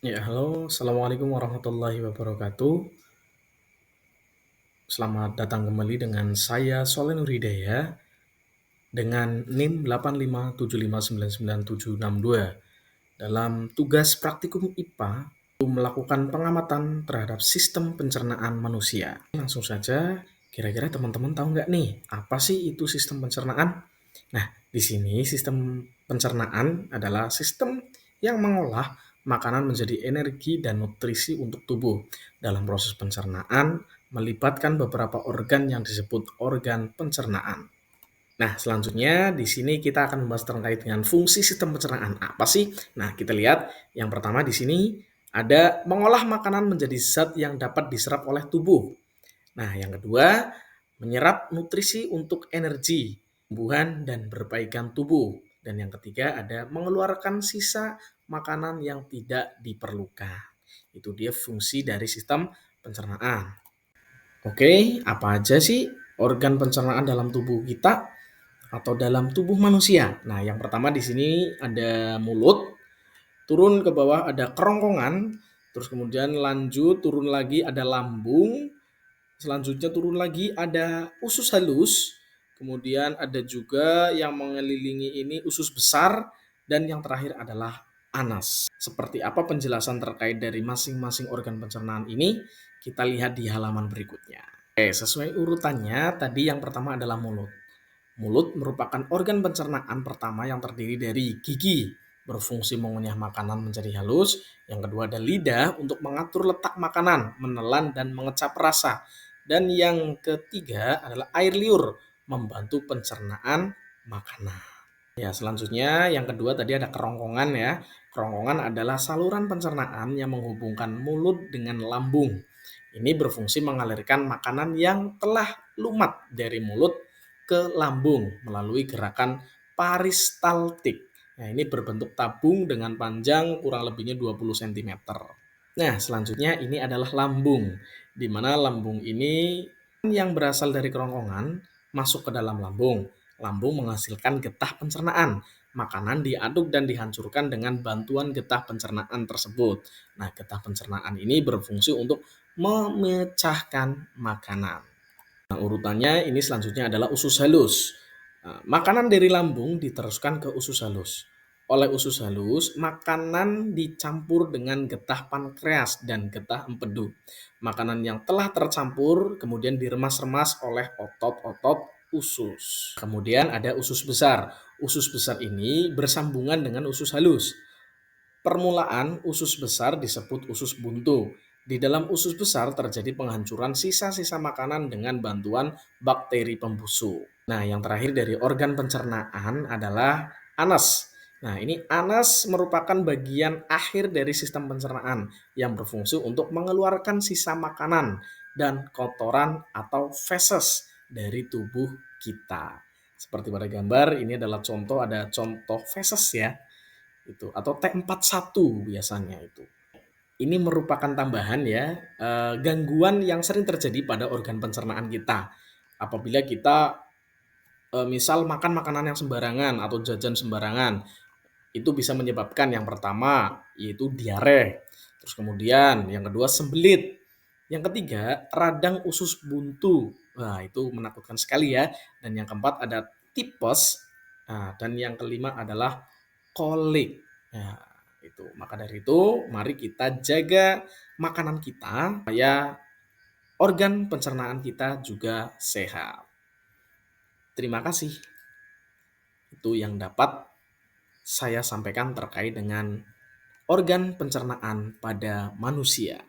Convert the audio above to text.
Ya, halo. Assalamualaikum warahmatullahi wabarakatuh. Selamat datang kembali dengan saya Soleh Nuridaya dengan NIM 857599762 dalam tugas praktikum IPA untuk melakukan pengamatan terhadap sistem pencernaan manusia. Langsung saja, kira-kira teman-teman tahu nggak nih, apa sih itu sistem pencernaan? Nah, di sini sistem pencernaan adalah sistem yang mengolah makanan menjadi energi dan nutrisi untuk tubuh. Dalam proses pencernaan, melibatkan beberapa organ yang disebut organ pencernaan. Nah, selanjutnya di sini kita akan membahas terkait dengan fungsi sistem pencernaan. Apa sih? Nah, kita lihat yang pertama di sini ada mengolah makanan menjadi zat yang dapat diserap oleh tubuh. Nah, yang kedua, menyerap nutrisi untuk energi, tumbuhan, dan perbaikan tubuh. Dan yang ketiga ada mengeluarkan sisa makanan yang tidak diperlukan. Itu dia fungsi dari sistem pencernaan. Oke, apa aja sih organ pencernaan dalam tubuh kita atau dalam tubuh manusia? Nah, yang pertama di sini ada mulut, turun ke bawah ada kerongkongan, terus kemudian lanjut turun lagi ada lambung, selanjutnya turun lagi ada usus halus, kemudian ada juga yang mengelilingi ini usus besar, dan yang terakhir adalah anas. Seperti apa penjelasan terkait dari masing-masing organ pencernaan ini? Kita lihat di halaman berikutnya. Oke, sesuai urutannya, tadi yang pertama adalah mulut. Mulut merupakan organ pencernaan pertama yang terdiri dari gigi, berfungsi mengunyah makanan menjadi halus. Yang kedua ada lidah untuk mengatur letak makanan, menelan dan mengecap rasa. Dan yang ketiga adalah air liur, membantu pencernaan makanan. Ya, selanjutnya yang kedua tadi ada kerongkongan ya. Kerongkongan adalah saluran pencernaan yang menghubungkan mulut dengan lambung. Ini berfungsi mengalirkan makanan yang telah lumat dari mulut ke lambung melalui gerakan peristaltik. Nah, ini berbentuk tabung dengan panjang kurang lebihnya 20 cm. Nah, selanjutnya ini adalah lambung, di mana lambung ini yang berasal dari kerongkongan masuk ke dalam lambung. Lambung menghasilkan getah pencernaan. Makanan diaduk dan dihancurkan dengan bantuan getah pencernaan tersebut. Nah, getah pencernaan ini berfungsi untuk memecahkan makanan. Nah, urutannya ini selanjutnya adalah usus halus. Nah, makanan dari lambung diteruskan ke usus halus. Oleh usus halus, makanan dicampur dengan getah pankreas dan getah empedu. Makanan yang telah tercampur kemudian diremas-remas oleh otot-otot usus. Kemudian ada usus besar. Usus besar ini bersambungan dengan usus halus. Permulaan usus besar disebut usus buntu. Di dalam usus besar terjadi penghancuran sisa-sisa makanan dengan bantuan bakteri pembusuk. Nah, yang terakhir dari organ pencernaan adalah anas. Nah, ini anas merupakan bagian akhir dari sistem pencernaan yang berfungsi untuk mengeluarkan sisa makanan dan kotoran atau feses dari tubuh kita. Seperti pada gambar, ini adalah contoh, ada contoh feses ya itu atau T41 biasanya itu. Ini merupakan tambahan ya, gangguan yang sering terjadi pada organ pencernaan kita. Apabila kita misal makan makanan yang sembarangan atau jajan sembarangan, itu bisa menyebabkan yang pertama yaitu diare, terus kemudian yang kedua sembelit, yang ketiga radang usus buntu. Nah, itu menakutkan sekali ya. Dan yang keempat ada tipes. Nah, dan yang kelima adalah kolik. Nah, itu. Maka dari itu, mari kita jaga makanan kita supaya organ pencernaan kita juga sehat. Terima kasih. Itu yang dapat saya sampaikan terkait dengan organ pencernaan pada manusia.